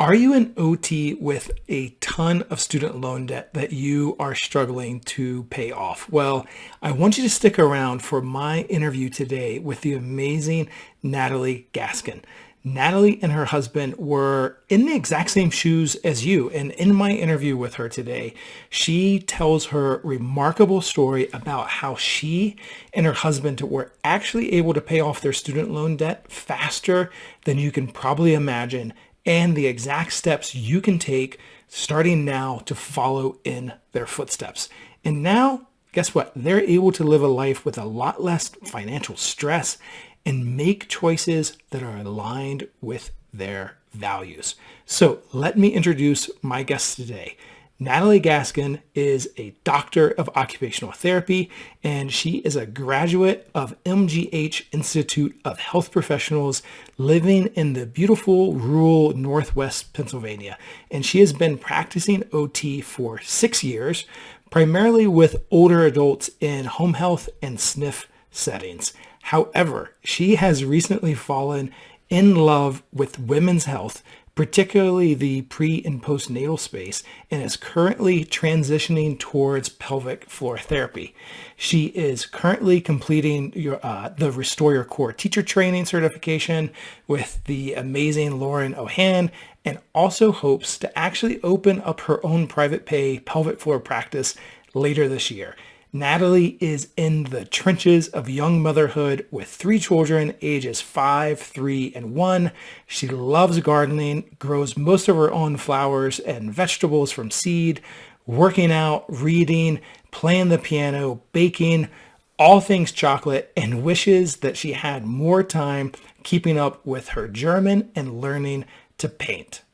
Are you an OT with a ton of student loan debt that you are struggling to pay off? Well, I want you to stick around for my interview today with the amazing Natalie Gaskin. Natalie and her husband were in the exact same shoes as you. And in my interview with her today, she tells her remarkable story about how she and her husband were actually able to pay off their student loan debt faster than you can probably imagine, and the exact steps you can take starting now to follow in their footsteps. And now, guess what? They're able to live a life with a lot less financial stress and make choices that are aligned with their values. So let me introduce my guest today. Natalie Gaskin is a doctor of occupational therapy, and she is a graduate of MGH Institute of Health Professionals living in the beautiful rural Northwest Pennsylvania. And she has been practicing OT for 6 years, primarily with older adults in home health and SNF settings. However, she has recently fallen in love with women's health, particularly the pre and postnatal space, and is currently transitioning towards pelvic floor therapy. She is currently completing the Restore Your Core teacher training certification with the amazing Lauren Ohan, and also hopes to actually open up her own private pay pelvic floor practice later this year. Natalie is in the trenches of young motherhood with 3 children, ages 5, 3, and 1. She loves gardening, grows most of her own flowers and vegetables from seed, working out, reading, playing the piano, baking, all things chocolate, and wishes that she had more time keeping up with her German and learning to paint.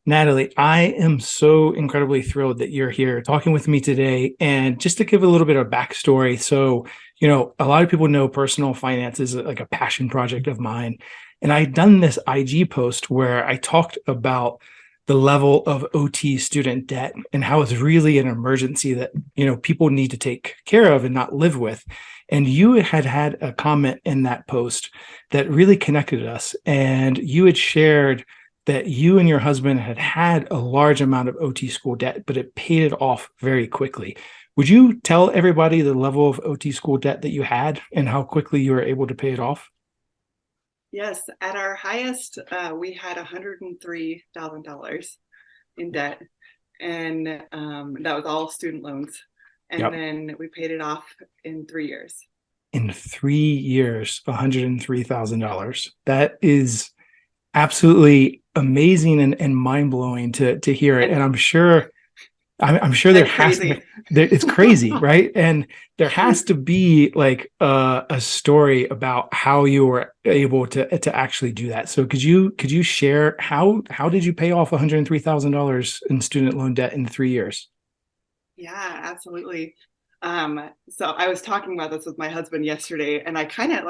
Natalie, I am so incredibly thrilled that you're here talking with me today. And just to give a little bit of backstory. So, a lot of people know personal finance is like a passion project of mine. And I'd done this IG post where I talked about the level of OT student debt and how it's really an emergency that, people need to take care of and not live with. And you had a comment in that post that really connected us. And you had shared that you and your husband had a large amount of OT school debt, but it paid it off very quickly. Would you tell everybody the level of OT school debt that you had and how quickly you were able to pay it off? Yes, at our highest, we had $103,000 in debt, and that was all student loans. And Yep. then we paid it off in 3 years. In 3 years, $103,000. That is absolutely amazing and mind-blowing to hear it. And, And I'm sure there and has crazy. it's crazy, right? And there has to be like a story about how you were able to actually do that. So could you share how did you pay off $103,000 in student loan debt in 3 years? Yeah, absolutely. So I was talking about this with my husband yesterday, and I kind of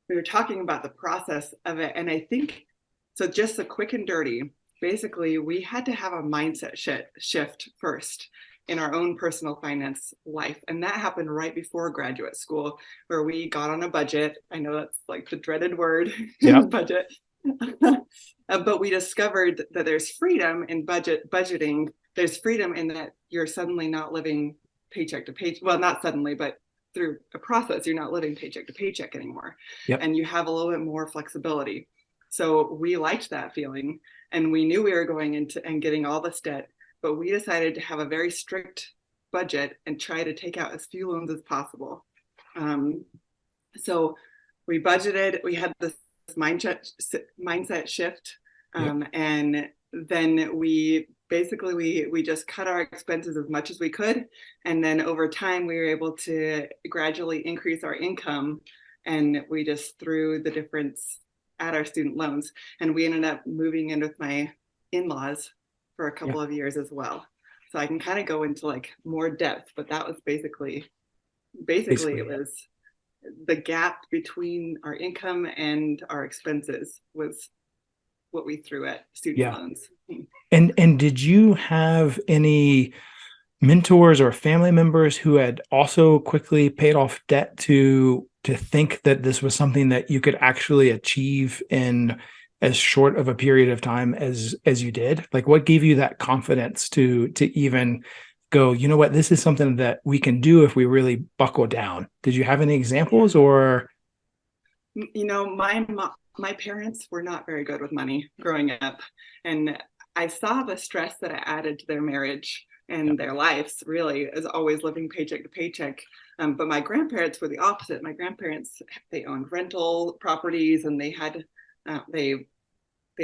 we were talking about the process of it. And I think, so just the quick and dirty, basically, we had to have a mindset shift first in our own personal finance life. And that happened right before graduate school, where we got on a budget. I know that's like the dreaded word, Yep. budget. But we discovered that there's freedom in budgeting. There's freedom in that you're suddenly not living paycheck to paycheck. Well, not suddenly, but through a process, you're not living paycheck to paycheck anymore. Yep. And you have a little bit more flexibility. So we liked that feeling, and we knew we were going into and getting all this debt, but we decided to have a very strict budget and try to take out as few loans as possible. So we budgeted, we had this mindset shift. Yep. And then we just cut our expenses as much as we could. And then over time, we were able to gradually increase our income. And we just threw the difference at our student loans. And we ended up moving in with my in-laws for a Yeah. couple of years as well. So I can kind of go into like more depth, but that was basically it Basically. was the gap between our income and our expenses was what we threw at student Yeah. loans. And did you have any mentors or family members who had also quickly paid off debt to think that this was something that you could actually achieve in as short of a period of time as you did? Like, what gave you that confidence to even go, you know what, this is something that we can do if we really buckle down? Did you have any Yeah. examples or? My parents were not very good with money growing up, and I saw the stress that it added to their marriage Yeah. and their lives, really, as always living paycheck to paycheck. But my grandparents were the opposite. My grandparents, they owned rental properties, and they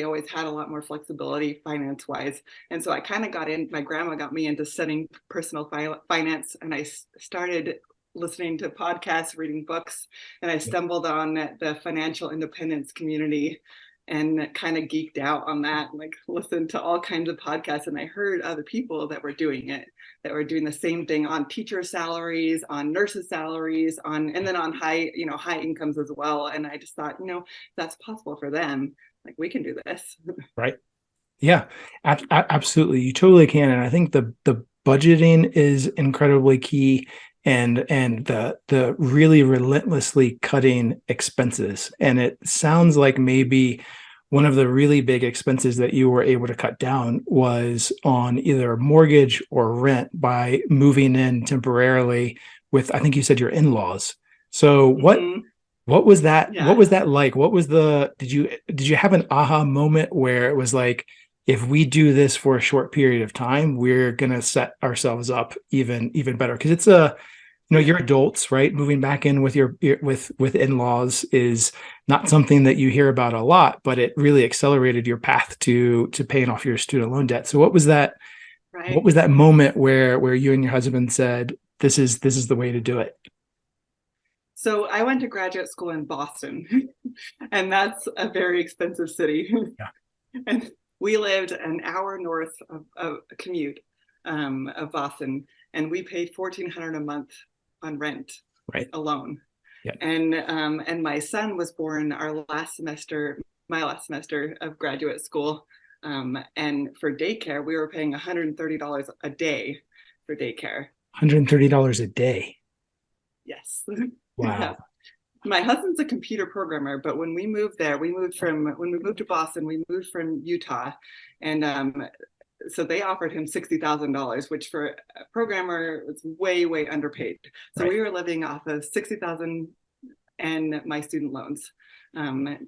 always had a lot more flexibility finance wise. And so I kind of my grandma got me into studying personal finance, and I started listening to podcasts, reading books, and I stumbled on the financial independence community and kind of geeked out on that, like listened to all kinds of podcasts. And I heard other people that were doing it, that were doing the same thing on teacher salaries, on nurses salaries, and then on high incomes as well. And I just thought, that's possible for them. Like, we can do this. Right. Yeah, absolutely. You totally can. And I think the budgeting is incredibly key, and the really relentlessly cutting expenses. And it sounds like maybe one of the really big expenses that you were able to cut down was on either mortgage or rent by moving in temporarily with, I think you said, your in-laws. So Mm-hmm. what was that? What Yeah. was that like? What was did you have an aha moment where it was like, if we do this for a short period of time, we're gonna set ourselves up even better? Because it's Yeah. you're adults, right? Moving back in with with in-laws is not something that you hear about a lot, but it really accelerated your path to paying off your student loan debt. So what Right. was that moment where you and your husband said, this is the way to do it? So I went to graduate school in Boston, and that's a very expensive city. Yeah. And we lived an hour north of a commute of Boston, and we paid $1,400 a month on rent Right. alone. Yeah. And my son was born my last semester of graduate school. And for daycare, we were paying $130 a day for daycare. $130 a day. Yes. Yeah. Wow. My husband's a computer programmer, but when we moved there, when we moved to Boston, we moved from Utah, and so they offered him $60,000, which for a programmer was way underpaid. So Right. we were living off of 60,000 and my student loans,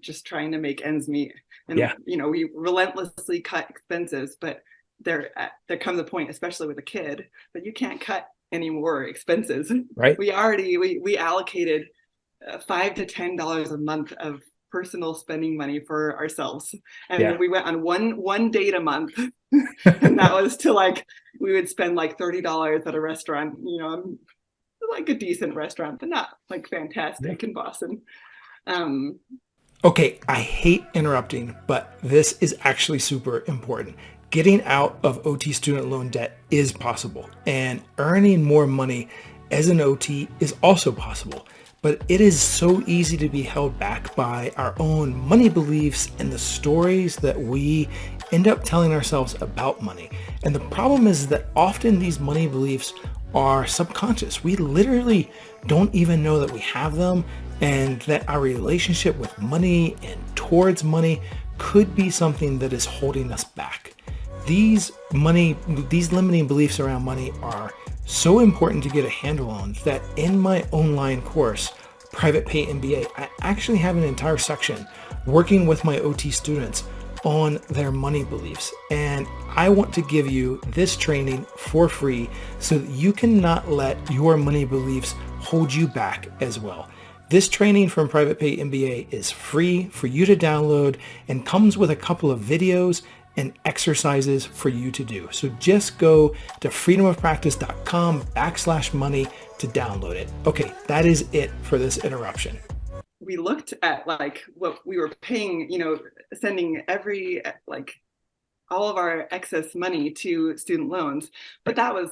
just trying to make ends meet. And Yeah. we relentlessly cut expenses, but there comes a point, especially with a kid, that you can't cut any more expenses. Right. We allocated $5 to $10 a month of personal spending money for ourselves, Yeah. and we went on one date a month, and that was to, like, we would spend like $30 at a restaurant, like a decent restaurant, but not like Yeah. fantastic in Boston. Um, Okay, I hate interrupting, but this is actually super important. Getting out of OT student loan debt is possible, and earning more money as an OT is also possible. But it is so easy to be held back by our own money beliefs and the stories that we end up telling ourselves about money. And the problem is that often these money beliefs are subconscious. We literally don't even know that we have them, and that our relationship with money and towards money could be something that is holding us back. These limiting beliefs around money are so important to get a handle on that in my online course, Private Pay MBA, I actually have an entire section working with my OT students on their money beliefs. And I want to give you this training for free so that you cannot let your money beliefs hold you back as well. This training from Private Pay MBA is free for you to download and comes with a couple of videos and exercises for you to do. So just go to freedomofpractice.com/money to download it. Okay, that is it for this interruption. we looked at like what we were paying, sending all of our excess money to student loans, but that was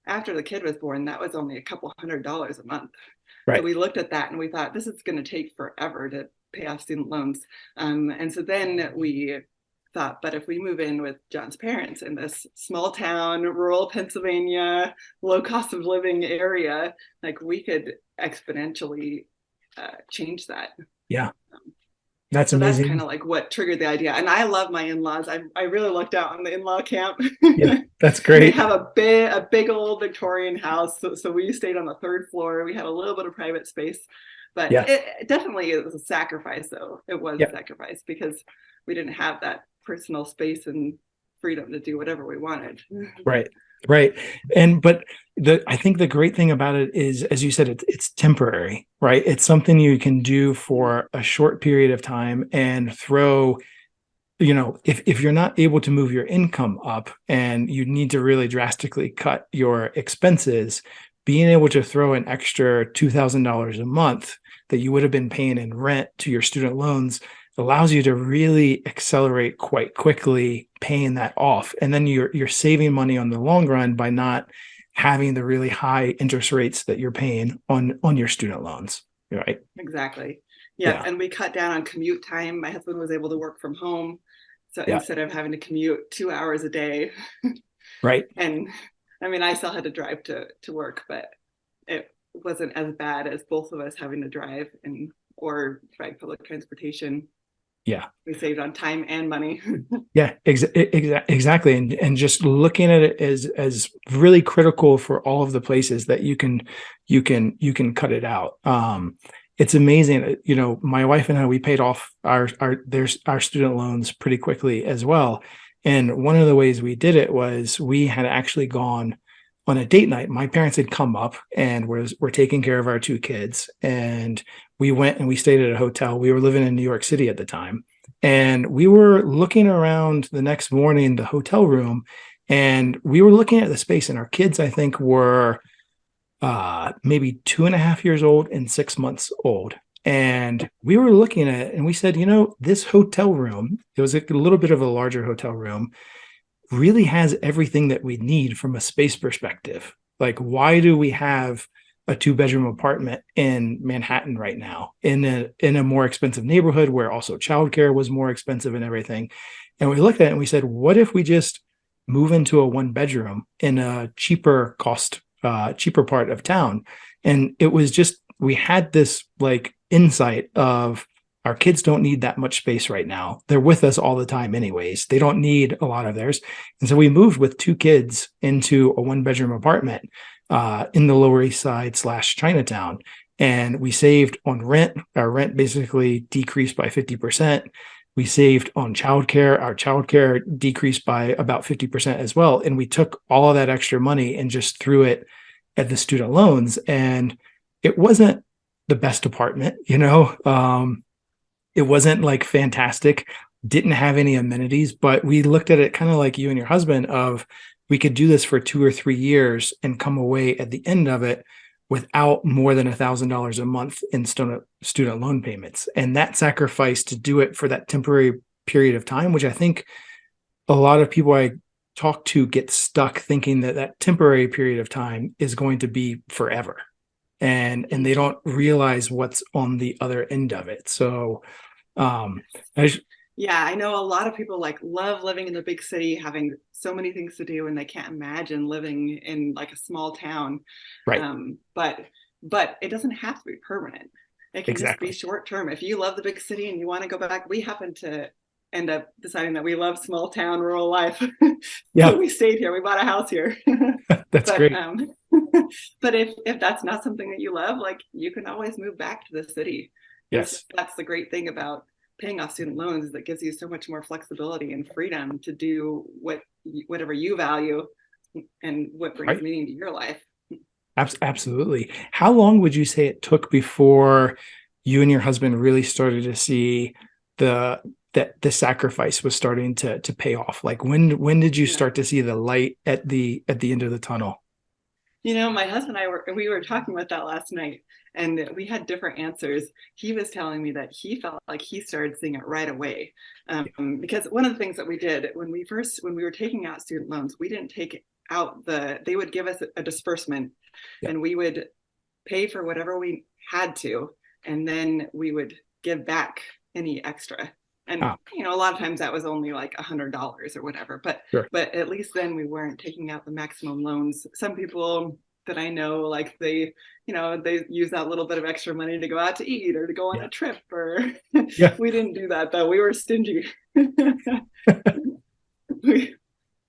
after the kid was born. That was only a couple $100 a month. So Right. we looked at that and we thought, this is going to take forever to pay off student loans. And so then we thought, but if we move in with John's parents in this small town, rural Pennsylvania, low cost of living area, like, we could exponentially change that. Yeah. That's So that's kind amazing. of like what triggered the idea. And I love my in-laws. I really lucked out on the in-law camp. Yeah, that's They great. have a big old Victorian house. So we stayed on the third floor. We had a little bit of private space, but Yeah, it definitely is a sacrifice though. It was a yeah, sacrifice because we didn't have that personal space and freedom to do whatever we wanted. right, right. And but I think the great thing about it is, as you said, it's temporary, right? It's something you can do for a short period of time and throw, if you're not able to move your income up and you need to really drastically cut your expenses, being able to throw an extra $2,000 a month that you would have been paying in rent to your student loans allows you to really accelerate quite quickly paying that off. And then you're saving money on the long run by not having the really high interest rates that you're paying on your student loans. Right. Exactly. Yeah. Yeah. And we cut down on commute time. My husband was able to work from home. So Yeah. instead of having to commute 2 hours a day, Right. and I mean, I still had to drive to work, but it wasn't as bad as both of us having to drive and or ride public transportation. Yeah. We saved on time and money. Yeah, exactly. And just looking at it as really critical for all of the places that you can cut it out. It's amazing. My wife and I, we paid off our student loans pretty quickly as well. And one of the ways we did it was we had actually gone on a date night. My parents had come up and were taking care of our two kids. And we went and we stayed at a hotel. We were living in New York City at the time. And we were looking around the next morning, the hotel room, and we were looking at the space. And our kids, I think, were maybe 2.5 years old and 6 months old. And we were looking at it and we said, this hotel room, it was a little bit of a larger hotel room, really has everything that we need from a space perspective. Like, why do we have a two-bedroom apartment in Manhattan right now in a more expensive neighborhood where also childcare was more expensive and everything? And we looked at it and we said, what if we just move into a one bedroom in a cheaper part of town? And it was just, we had this like insight of, our kids don't need that much space right now. They're with us all the time anyways. They don't need a lot of theirs. And so we moved with two kids into a one bedroom apartment in the Lower East Side / Chinatown. And we saved on rent. Our rent basically decreased by 50%. We saved on childcare. Our childcare decreased by about 50% as well. And we took all of that extra money and just threw it at the student loans. And it wasn't the best apartment, it wasn't like fantastic, didn't have any amenities, but we looked at it kind of like you and your husband of, we could do this for 2 or 3 years and come away at the end of it without more than $1,000 a month in student loan payments. And that sacrifice to do it for that temporary period of time, which I think a lot of people I talk to get stuck thinking that that temporary period of time is going to be forever. And they don't realize what's on the other end of it. So um, Yeah, I know a lot of people like love living in the big city, having so many things to do, and they can't imagine living in like a small town. right, But it doesn't have to be permanent. It can just be exactly. short term. If you love the big city and you want to go back, we happen to end up deciding that we love small town rural life. So Yeah, we stayed here. We bought a house here. that's But great. but if that's not something that you love, like you can always move back to the city. Yes, That's the great thing about paying off student loans, is that gives you so much more flexibility and freedom to do whatever you value and what brings right. meaning to your life. Absolutely. How long would you say it took before you and your husband really started to see the that the sacrifice was starting to pay off? Like, when did you Yeah. start to see the light at the end of the tunnel? My husband and we were talking about that last night, and we had different answers. He was telling me that he felt like he started seeing it right away, because one of the things that we did when we were taking out student loans, we didn't take out they would give us a disbursement, Yeah. and we would pay for whatever we had to, and then we would give back any extra. And Ah, a lot of times that was only like $100 or whatever, but sure. at least then we weren't taking out the maximum loans. Some people that I know, like they use that little bit of extra money to go out to eat or to go on Yeah. a trip, or Yeah. we didn't do that though. We were stingy.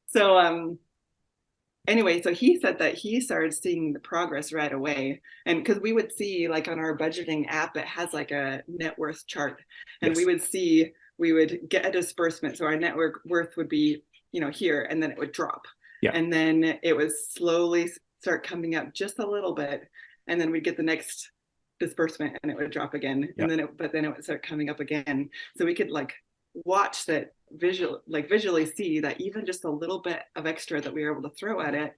So anyway, so he said that he started seeing the progress right away. And because we would see, like on our budgeting app, it has like a net worth chart. And Yes. we would get a disbursement. So our net worth would be, here, and then it would drop. Yeah. And then it would slowly start coming up just a little bit. And then we'd get the next disbursement and it would drop again. Yeah. And but then it would start coming up again. So we could like watch that visually see that even just a little bit of extra that we were able to throw at it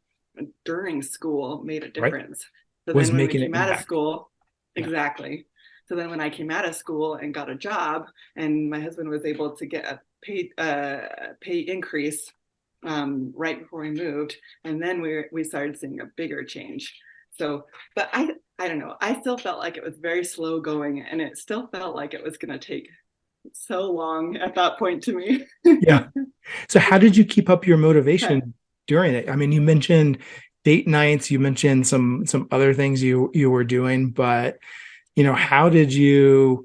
during school made a Right. difference. So Was then when we making an came out of impact. school, Yeah. exactly. So then when I came out of school and got a job, and my husband was able to get a pay increase right before we moved, and then we started seeing a bigger change. So, but I don't know. I still felt like it was very slow going, and it still felt like it was going to take so long at that point to me. Yeah. So how did you keep up your motivation during it? I mean, you mentioned date nights, you mentioned some other things you were doing, but how did you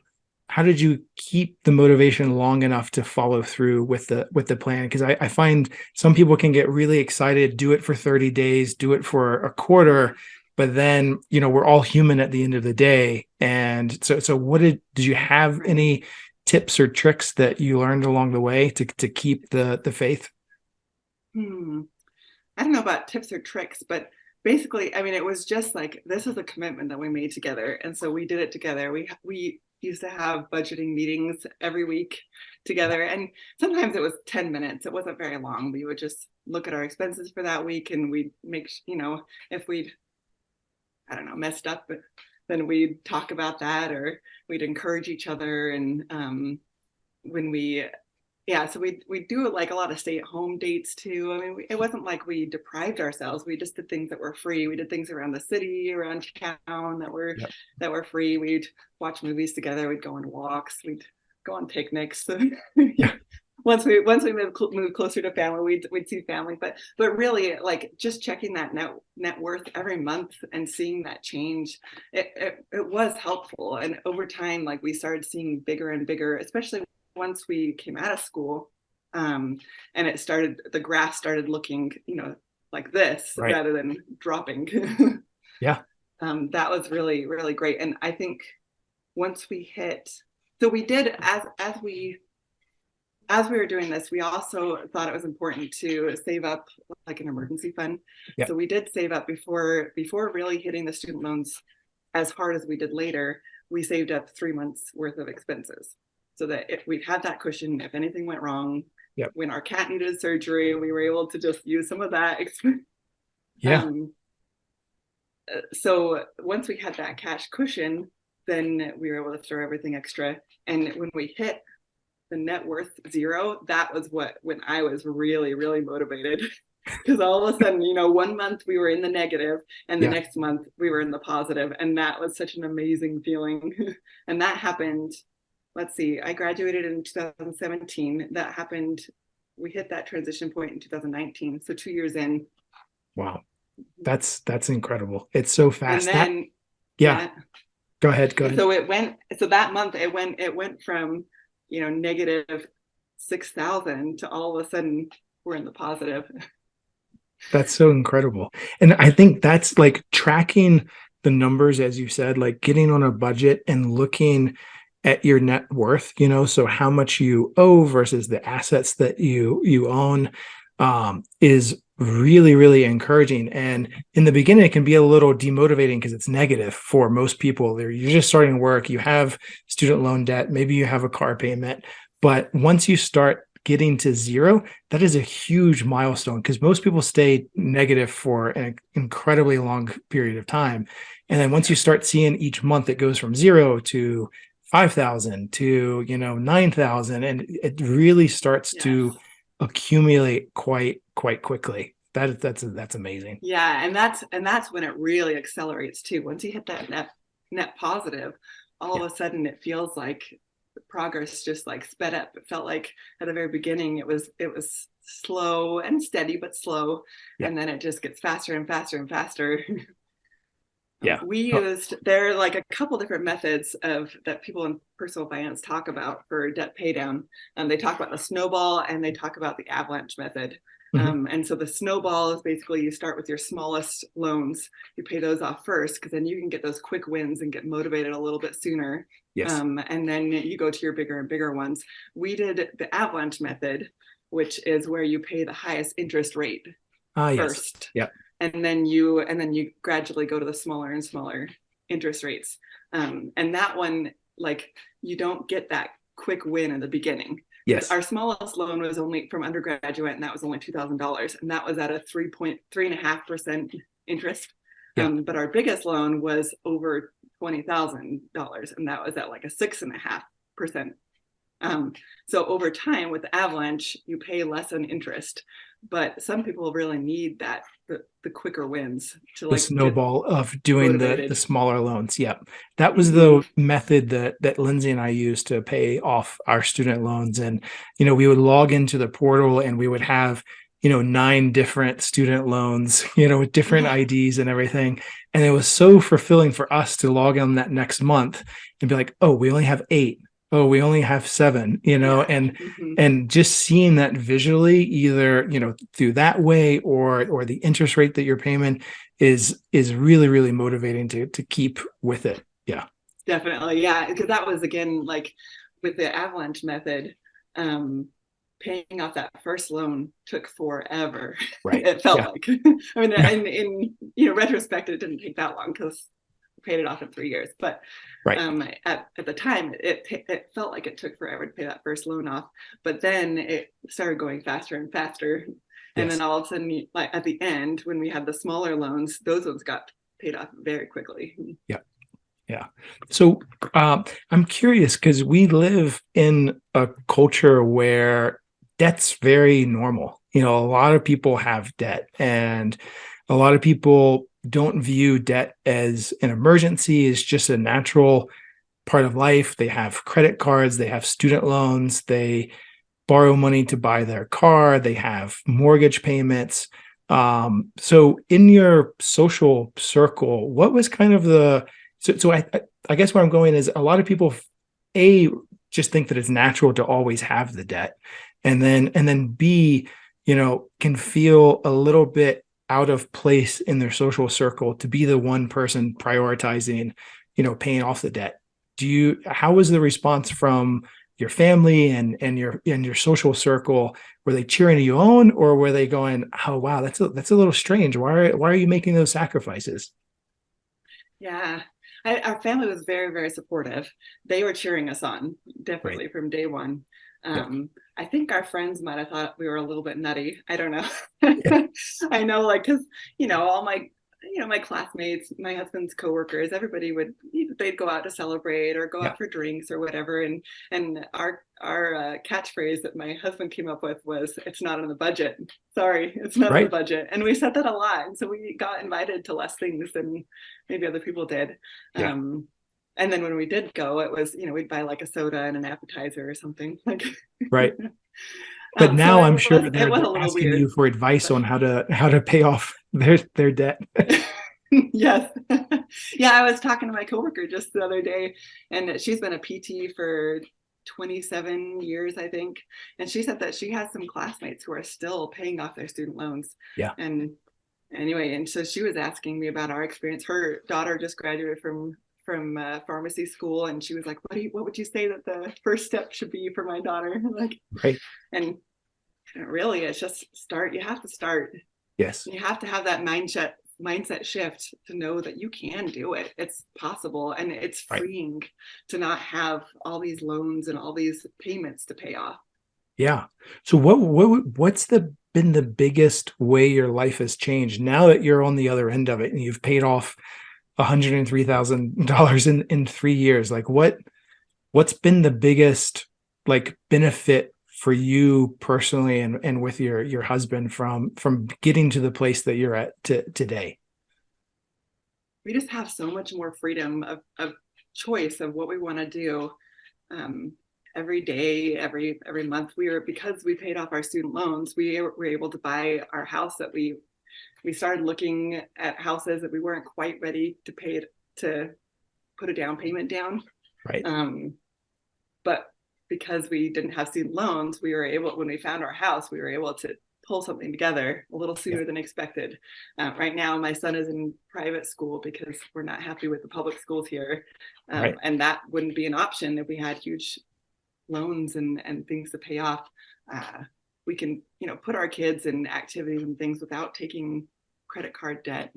keep the motivation long enough to follow through with the plan? Because I find some people can get really excited, do it for 30 days, do it for a quarter, but then we're all human at the end of the day. And so did you have any tips or tricks that you learned along the way to keep the faith? I don't know about tips or tricks, but basically, I mean, it was just like, this is a commitment that we made together. And so we did it together. We used to have budgeting meetings every week together. And sometimes it was 10 minutes. It wasn't very long. We would just look at our expenses for that week, and we'd make, if we'd, I don't know, messed up, then we'd talk about that, or we'd encourage each other. And when we yeah, so we do like a lot of stay-at-home dates too. I mean, it wasn't like we deprived ourselves. We just did things that were free. We did things around the city, around town Yeah. that were free. We'd watch movies together. We'd go on walks. We'd go on picnics. Yeah. Once we moved closer to family, we'd see family. But really, like just checking that net worth every month and seeing that change, it was helpful. And over time, like we started seeing bigger and bigger, especially once we came out of school, and the grass started looking, like this Right. rather than dropping. Yeah. That was really, really great. And I think once we hit, so we did, as we were doing this, we also thought it was important to save up like an emergency fund. Yeah. So we did save up before really hitting the student loans as hard as we did later. We saved up 3 months worth of expenses, so that if we'd had that cushion, if anything went wrong, Yep. when our cat needed surgery, we were able to just use some of that. Yeah. So once we had that cash cushion, then we were able to throw everything extra. And when we hit the net worth zero, that was when I was really, really motivated. Because all of a sudden, 1 month we were in the negative, and the Yeah. next month we were in the positive. And that was such an amazing feeling. And that happened, let's see, I graduated in 2017. That happened, we hit that transition point in 2019. So 2 years in. Wow. That's incredible. It's so fast. And then, yeah. Go ahead. So that month it went from, negative 6,000 to all of a sudden we're in the positive. That's so incredible. And I think that's like tracking the numbers, as you said, like getting on a budget and looking at your net worth, so how much you owe versus the assets that you own, is really, really encouraging. And in the beginning, it can be a little demotivating because it's negative for most people. You're just starting work, you have student loan debt, maybe you have a car payment, but once you start getting to zero, that is a huge milestone, because most people stay negative for an incredibly long period of time. And then once you start seeing each month it goes from 0 to 5,000 to 9,000, and it really starts to accumulate quite quickly. That's amazing. Yeah, and that's when it really accelerates too. Once you hit that net positive, all of a sudden it feels like the progress just like sped up. It felt like at the very beginning it was slow and steady, but slow, and then it just gets faster and faster and faster. Yeah. We Oh, used, there are like a couple different methods of that people in personal finance talk about for debt pay down. They talk about the snowball and they talk about the avalanche method. mhm. And so the snowball is basically you start with your smallest loans, you pay those off first, because then you can get those quick wins and get motivated a little bit sooner. Yes. And then you go to your bigger and bigger ones. We did the avalanche method, which is where you pay the highest interest rate Ah, yes. first, Yeah. and then you gradually go to the smaller and smaller interest rates. And that one, like, you don't get that quick win in the beginning, because Yes. our smallest loan was only from undergraduate, and that was only $2,000, and that was at a 3.5% interest. Yeah. But our biggest loan was over $20,000, and that was at like a 6.5%. So over time with Avalanche, you pay less on interest, but some people really need the quicker wins to The like get snowball of doing the motivated. smaller loans. Yep. That was Mm-hmm. the method that Lindsay and I used to pay off our student loans. And, we would log into the portal and we would have, 9 different student loans, with different Yeah. IDs and everything. And it was so fulfilling for us to log on that next month and be like, oh, we only have 8. Oh, we only have 7, Yeah. and Mm-hmm. just seeing that visually, either through that way or the interest rate that you're paying is really, really motivating to keep with it. Yeah. Definitely. Yeah. Because that was, again, like with the Avalanche method, um, paying off that first loan took forever. Right. It felt Yeah. like, I mean, Yeah. in retrospect, it didn't take that long because we paid it off in 3 years. But Right. at the time, it felt like it took forever to pay that first loan off. But then it started going faster and faster. And then Yes. all of a sudden, like at the end, when we had the smaller loans, those ones got paid off very quickly. Yeah. Yeah. So I'm curious because we live in a culture where debt's very normal. A lot of people have debt, and a lot of people don't view debt as an emergency. It's just a natural part of life. They have credit cards, they have student loans, they borrow money to buy their car, they have mortgage payments. So in your social circle, what was kind of I guess where I'm going is a lot of people a just think that it's natural to always have the debt, and then b can feel a little bit out of place in their social circle to be the one person prioritizing paying off the debt. How was the response from your family and your social circle? Were they cheering you on, or were they going, oh wow, that's a little strange, why are you making those sacrifices? Yeah. Our family was very, very supportive. They were cheering us on, Right. definitely from day one. Yeah. I think our friends might have thought we were a little bit nutty. I don't know. Yeah. I know, like, because, all my classmates, my husband's coworkers, everybody they'd go out to celebrate or go Yeah. out for drinks or whatever. And our catchphrase that my husband came up with was, "It's not in the budget." Sorry, it's not in the Right. budget. And we said that a lot. And so we got invited to less things than maybe other people did. Yeah. Um, and then when we did go, it was, we'd buy like a soda and an appetizer or something. Like, Right. But so now I'm sure it they're was a little asking you weird, for advice but on how to pay off their debt. yes. Yeah, I was talking to my coworker just the other day, and she's been a PT for 27 years, I think. And she said that she has some classmates who are still paying off their student loans. Yeah. And anyway, and so she was asking me about our experience. Her daughter just graduated from pharmacy school, and she was like, what would you say that the first step should be for my daughter?" Like, Right. and really, it's just start. You have to start. Yes. You have to have that mindset shift to know that you can do it. It's possible, and it's Right. freeing to not have all these loans and all these payments to pay off. Yeah. So what's been the biggest way your life has changed now that you're on the other end of it and you've paid off $103,000 in 3 years? Like what's been the biggest like benefit for you personally and with your husband from getting to the place that you're at today? We just have so much more freedom of choice of what we want to do. Um, every day, every month, because we paid off our student loans, we were able to buy our house that we we started looking at houses that we weren't quite ready to to put a down payment down. Right. But because we didn't have student loans, we were able, when we found our house, we were able to pull something together a little sooner than expected. Right now, my son is in private school because we're not happy with the public schools here. Right. And that wouldn't be an option if we had huge loans and things to pay off. We can, put our kids in activities and things without taking credit card debt,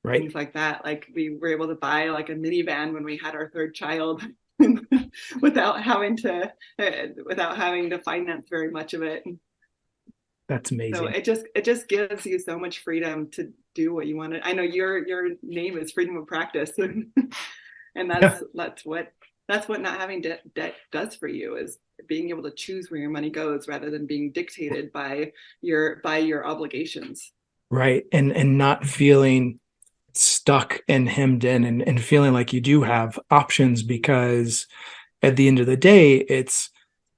Right. things like that. Like we were able to buy like a minivan when we had our third child without having to finance very much of it. That's amazing. So it just gives you so much freedom to do what you want to. I know your name is freedom of practice, and that's what not having debt does for you, is being able to choose where your money goes rather than being dictated by your obligations. Right. And not feeling stuck and hemmed in, and feeling like you do have options, because at the end of the day, it's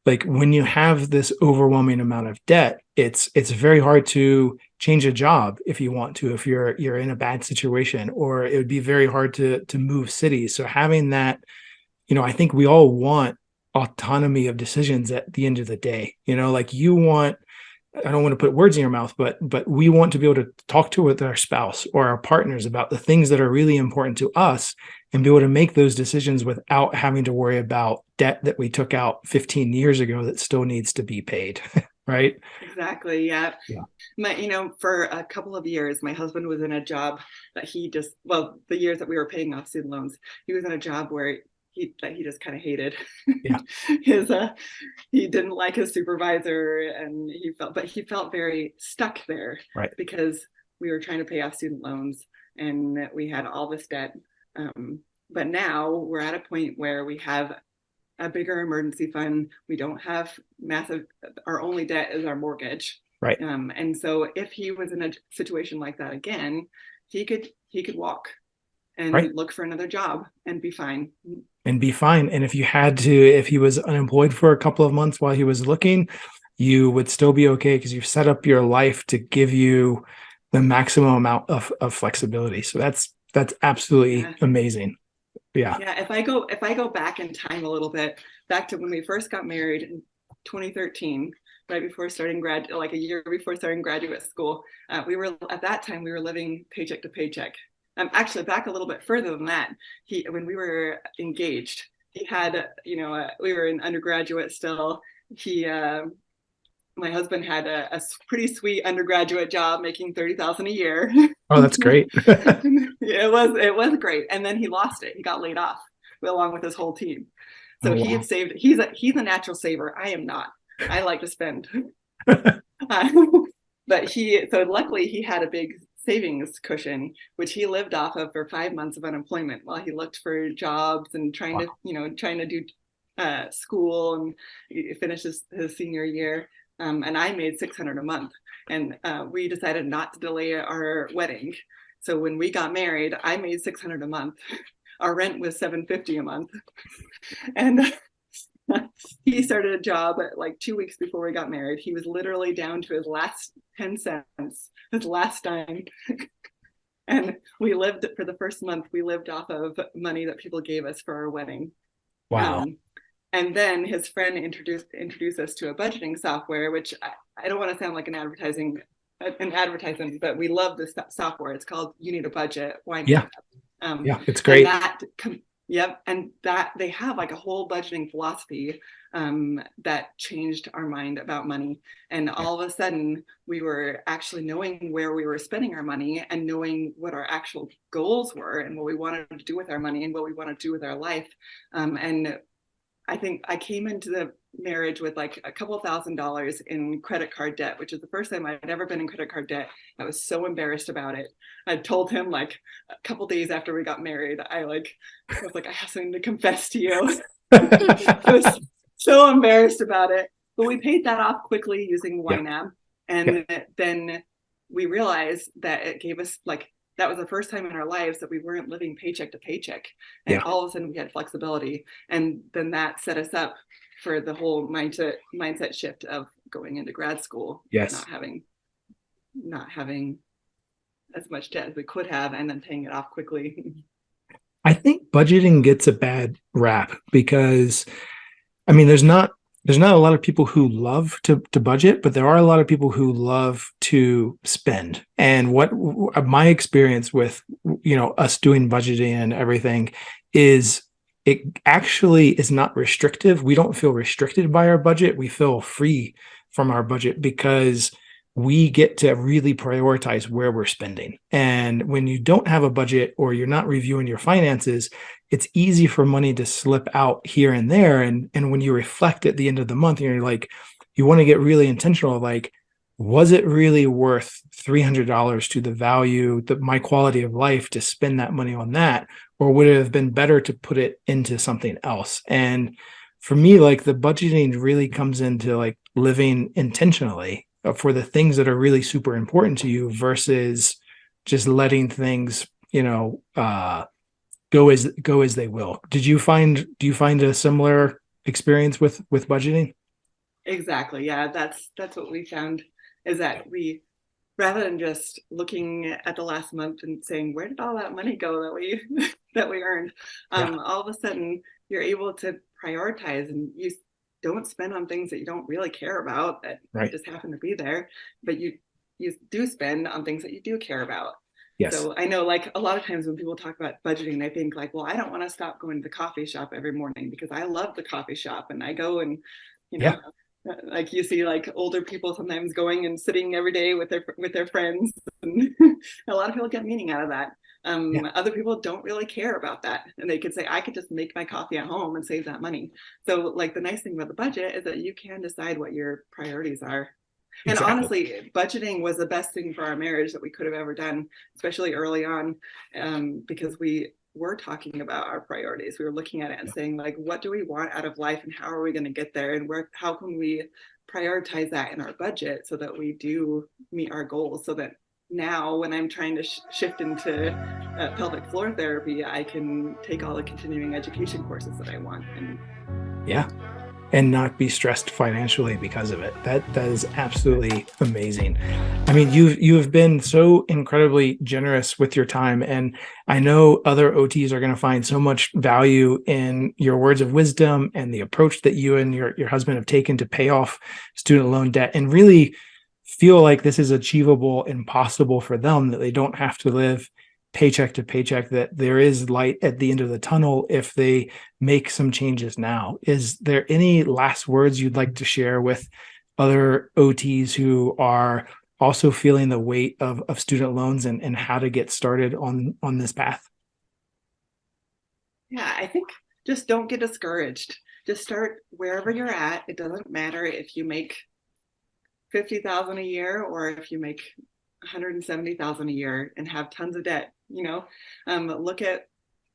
like when you have this overwhelming amount of debt, it's very hard to change a job if you want to, if you're in a bad situation, or it would be very hard to move cities. So having that, I think we all want autonomy of decisions at the end of the day. Like you want, I don't want to put words in your mouth, but we want to be able to talk with our spouse or our partners about the things that are really important to us, and be able to make those decisions without having to worry about debt that we took out 15 years ago that still needs to be paid. Right? Exactly. Yeah. Yeah. For a couple of years, my husband was in a job that the years that we were paying off student loans, he was in a job where he just kind of hated. Yeah. He didn't like his supervisor, and he felt very stuck there. Right. Because we were trying to pay off student loans and we had all this debt. But now we're at a point where we have a bigger emergency fund. We don't have our only debt is our mortgage. Right. And so if he was in a situation like that again, he could walk and look for another job and be fine. And if he was unemployed for a couple of months while he was looking, you would still be okay, because you've set up your life to give you the maximum amount of flexibility. So that's absolutely amazing. Yeah. Yeah. If I go back in time a little bit, back to when we first got married in 2013, right before starting like a year before starting graduate school, we were living paycheck to paycheck. Actually, back a little bit further than that, when we were engaged, he had, we were in undergraduate still. My husband had a pretty sweet undergraduate job making $30,000 a year. Oh, that's great. It was great. And then he lost it. He got laid off along with his whole team. So he had saved. He's a natural saver. I am not. I like to spend. But luckily he had a big savings cushion, which he lived off of for 5 months of unemployment while he looked for jobs and trying to do school and finish his senior year. And I made $600 a month, and we decided not to delay our wedding. So when we got married, I made $600 a month. Our rent was $750 a month, and he started a job like 2 weeks before we got married. He was literally down to his last 10 cents, his last dime. And for the first month, we lived off of money that people gave us for our wedding. Wow. And then his friend introduced us to a budgeting software, which I don't want to sound like an advertisement, but we love this software. It's called You Need a Budget. Why not? Yeah, it's great. And that they have like a whole budgeting philosophy that changed our mind about money. And all of a sudden, we were actually knowing where we were spending our money and knowing what our actual goals were and what we wanted to do with our money and what we want to do with our life. And I think I came into the marriage with like a couple $1,000s in credit card debt, which is the first time I'd ever been in credit card debt. I was so embarrassed about it. I told him like a couple days after we got married, I was like, I have something to confess to you. I was so embarrassed about it. But we paid that off quickly using YNAB. And then we realized that it gave us that was the first time in our lives that we weren't living paycheck to paycheck. And all of a sudden we had flexibility. And then that set us up for the whole mindset shift of going into grad school. Yes. Not having as much debt as we could have and then paying it off quickly. I think budgeting gets a bad rap because I mean, there's not a lot of people who love to budget, but there are a lot of people who love to spend. And what my experience with us doing budgeting and everything is it actually is not restrictive. We don't feel restricted by our budget. We feel free from our budget because we get to really prioritize where we're spending. And when you don't have a budget or you're not reviewing your finances, it's easy for money to slip out here and there. And when you reflect at the end of the month, you're like, you want to get really intentional, like, was it really worth $300 to the value, my quality of life to spend that money on that? Or would it have been better to put it into something else? And for me, like the budgeting really comes into like living intentionally for the things that are really super important to you versus just letting things, go as they will. Do you find a similar experience with budgeting? Exactly. Yeah, that's what we found is that we rather than just looking at the last month and saying, where did all that money go that we that we earned? Yeah, All of a sudden you're able to prioritize and you don't spend on things that you don't really care about that right. just happen to be there, but you do spend on things that you do care about. Yes. So I know like a lot of times when people talk about budgeting, they think like, well, I don't want to stop going to the coffee shop every morning because I love the coffee shop and I go and, you Yeah. know, like you see like older people sometimes going and sitting every day with their friends. And a lot of people get meaning out of that. Yeah. Other people don't really care about that. And they could say, I could just make my coffee at home and save that money. So like the nice thing about the budget is that you can decide what your priorities are. And Exactly. honestly, budgeting was the best thing for our marriage that we could have ever done, especially early on, because we were talking about our priorities. We were looking at it and saying, like, what do we want out of life and how are we going to get there? And how can we prioritize that in our budget so that we do meet our goals? So that now when I'm trying to shift into pelvic floor therapy, I can take all the continuing education courses that I want. And Yeah. And not be stressed financially because of it. That is absolutely amazing. I mean, you have been so incredibly generous with your time, and I know other OTs are going to find so much value in your words of wisdom and the approach that you and your husband have taken to pay off student loan debt and really feel like this is achievable and possible for them, that they don't have to live paycheck to paycheck, that there is light at the end of the tunnel if they make some changes now. Is there any last words you'd like to share with other OTs who are also feeling the weight of student loans and how to get started on this path? yeah, I think just don't get discouraged. Just start wherever you're at. It doesn't matter if you make 50,000 a year or if you make 170,000 a year and have tons of debt. Look at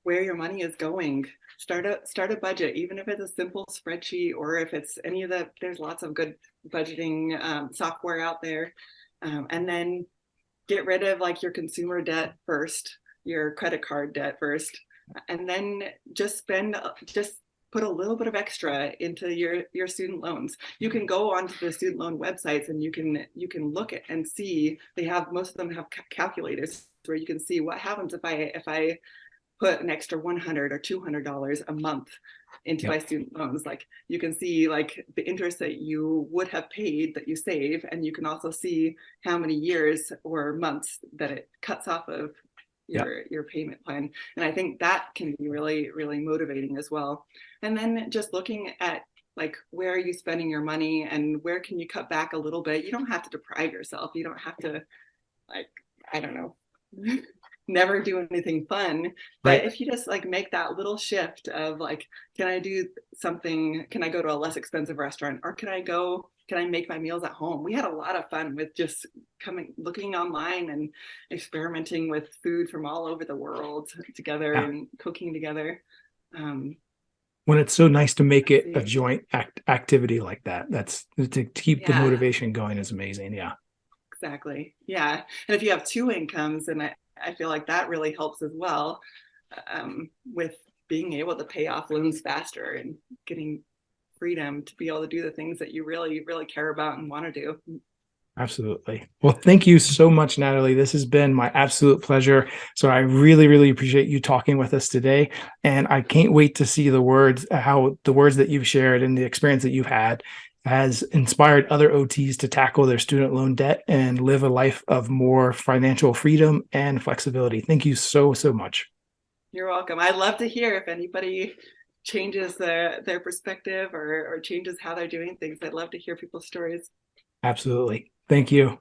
where your money is going. Start a budget, even if it's a simple spreadsheet or if it's any of the. There's lots of good budgeting software out there, and then get rid of like your consumer debt first, your credit card debt first, and then just put a little bit of extra into your student loans. You can go onto the student loan websites and you can look at and see, most of them have calculators where you can see what happens if I put an extra $100 or $200 a month into my Yep. student loans. Like you can see like the interest that you would have paid that you save, and you can also see how many years or months that it cuts off of Yep. your payment plan. And I think that can be really, really motivating as well. And then just looking at like, where are you spending your money and where can you cut back a little bit? You don't have to deprive yourself. You don't have to, like, I don't know, never do anything fun. But Right. if you just like make that little shift of like, can I do something? Can I go to a less expensive restaurant, or can I make my meals at home? We had a lot of fun with just looking online and experimenting with food from all over the world together Yeah. and cooking together. Um, When it's so nice to make let's it a see. joint activity like that, that's to keep the Yeah, motivation going is amazing. Yeah. exactly. Yeah. And if you have two incomes, and I feel like that really helps as well, with being able to pay off loans faster and getting freedom to be able to do the things that you really, really care about and want to do. Absolutely. Well, thank you so much, Natalie. This has been my absolute pleasure. So I really, really appreciate you talking with us today. And I can't wait to see the words, how the words that you've shared and the experience that you've had has inspired other OTs to tackle their student loan debt and live a life of more financial freedom and flexibility. Thank you so, so much. You're welcome. I'd love to hear if anybody changes their perspective or changes how they're doing things. I'd love to hear people's stories. Absolutely. Thank you.